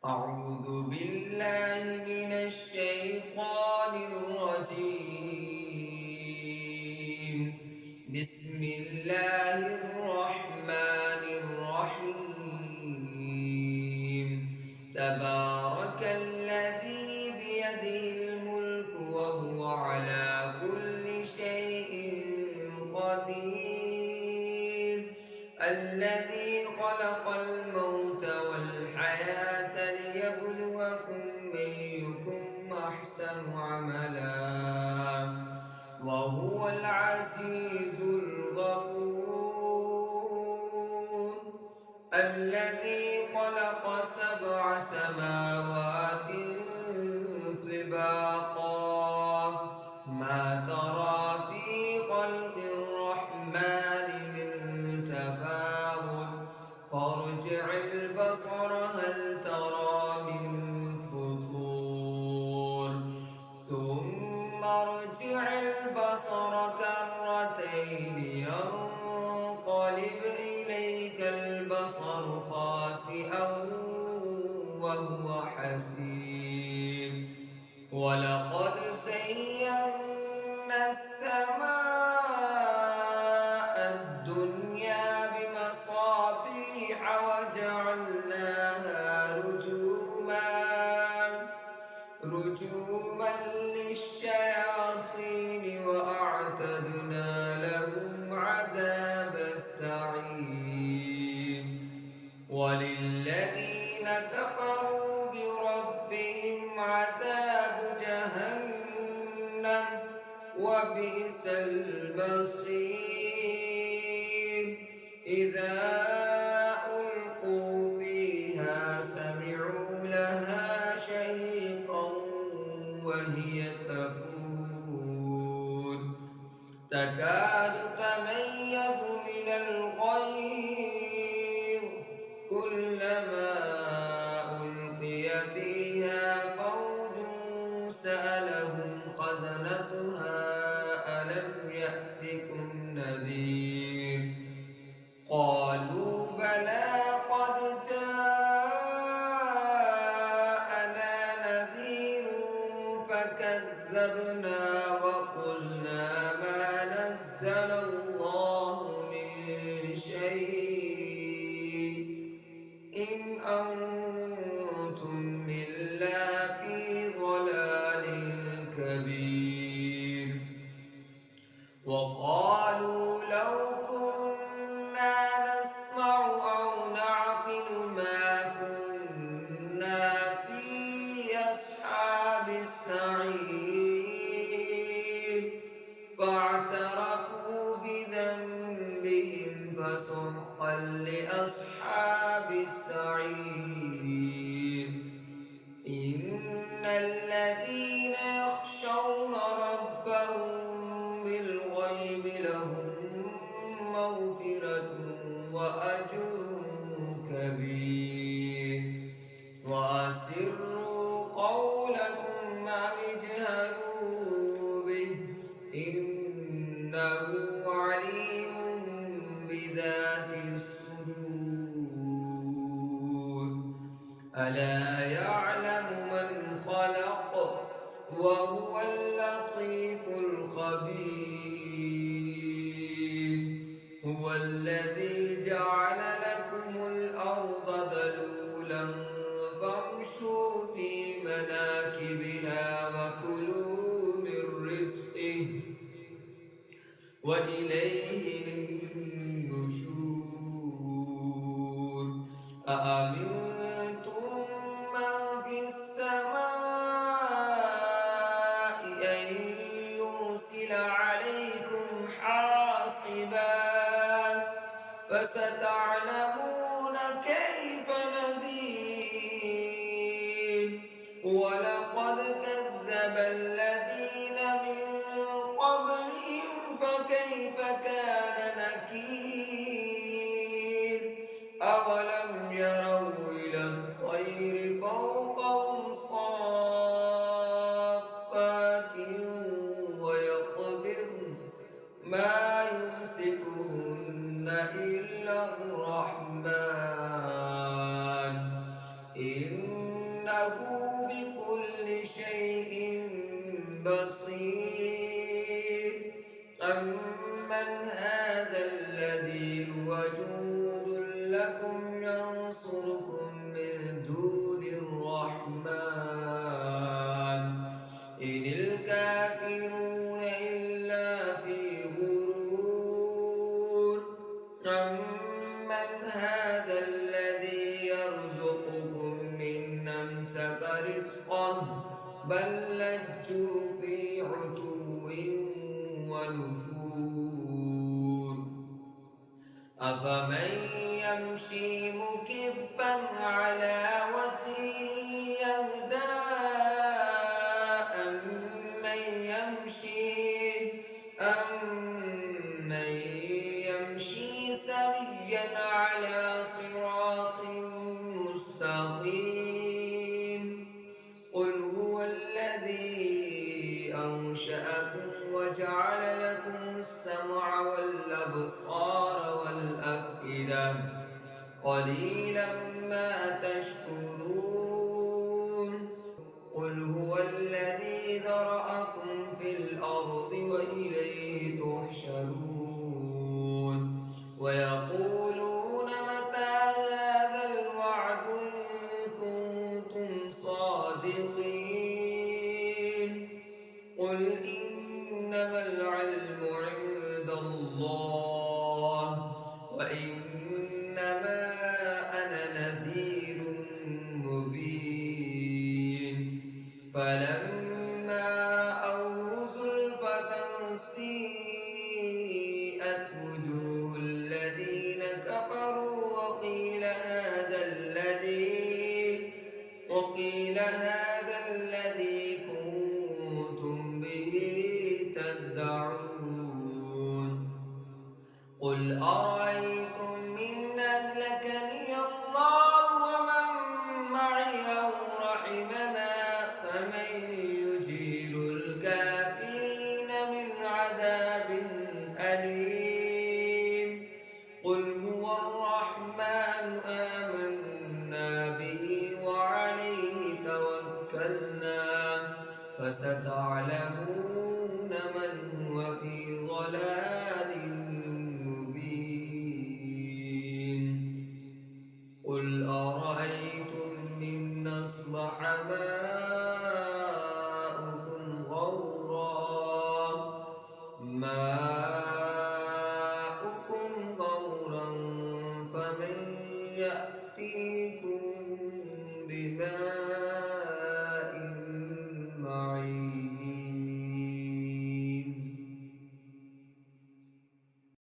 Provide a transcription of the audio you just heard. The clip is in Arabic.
أعوذ بالله من الشيطان الرجيم. بسم الله الرحمن الرحيم. تبارك الذي بيده الملك وهو على كل شيء قدير. الذي خلق الموت والحياة ليبلوكم أيكم أحسن عملا وهو العزيز الغفور. الذي خلق 7 سماوات طباقا ما ترى في خلق الرحمن من تفاوت فارجع البصر هل ترى من فطور ثم ارجع البصر كرتين ينقلب إليك البصر خاسئا وهو حسير. ولقد زينا السماء الدنيا بمصابيح وجعلناها رجوما للشياطين وأعتدنا لهم عذاب السعير. وللذين كفروا بربهم عذاب جهنم وبئس المصير. إذا ألقوا فيها سمعوا لها شهيقا وهي تفور تكاد تميز من الغيظ كلما ألقي فيها فوج سألهم خزنتها ألم يأتكم نذير قالوا بلى قد جاءنا نذير فكذبنا وقلنا ما نزل الله من شيء إن أنتم إلا في ضلال كبير. وقالوا لو كنا نسمع أو نعقل ما كنا في أصحاب السعير فاعترفوا بذنبهم فسحقا لأصحاب السعير. إن الذين يخشون ربهم بالغيب لهم مغفرة وأجر كبير. وأسروا قولكم أو اجهروا به إنه عليم بذات الصدور. ألا يعلم من خلق وهو اللطيف الخبير. هو الذي جعل لكم الأرض ذلولا فامشوا في مناكبها وكلوا من رزقه وإليه النشور. أأمنتم من في السماء أن يرسل عليكم حاصبا فستعلمون كيف نذير. ولقد كذب الذين من قبلهم فكيف كان نكير. أولم يروا بل لجوا في عتو ونفور أفمن يمشي مكبا على وجهه يهدى أمن يمشي سويا على صراط مستقيم قل هو الذي أنشأكم وجعل لكم السمع والأبصار والأفئدة قليلا ما تشكرون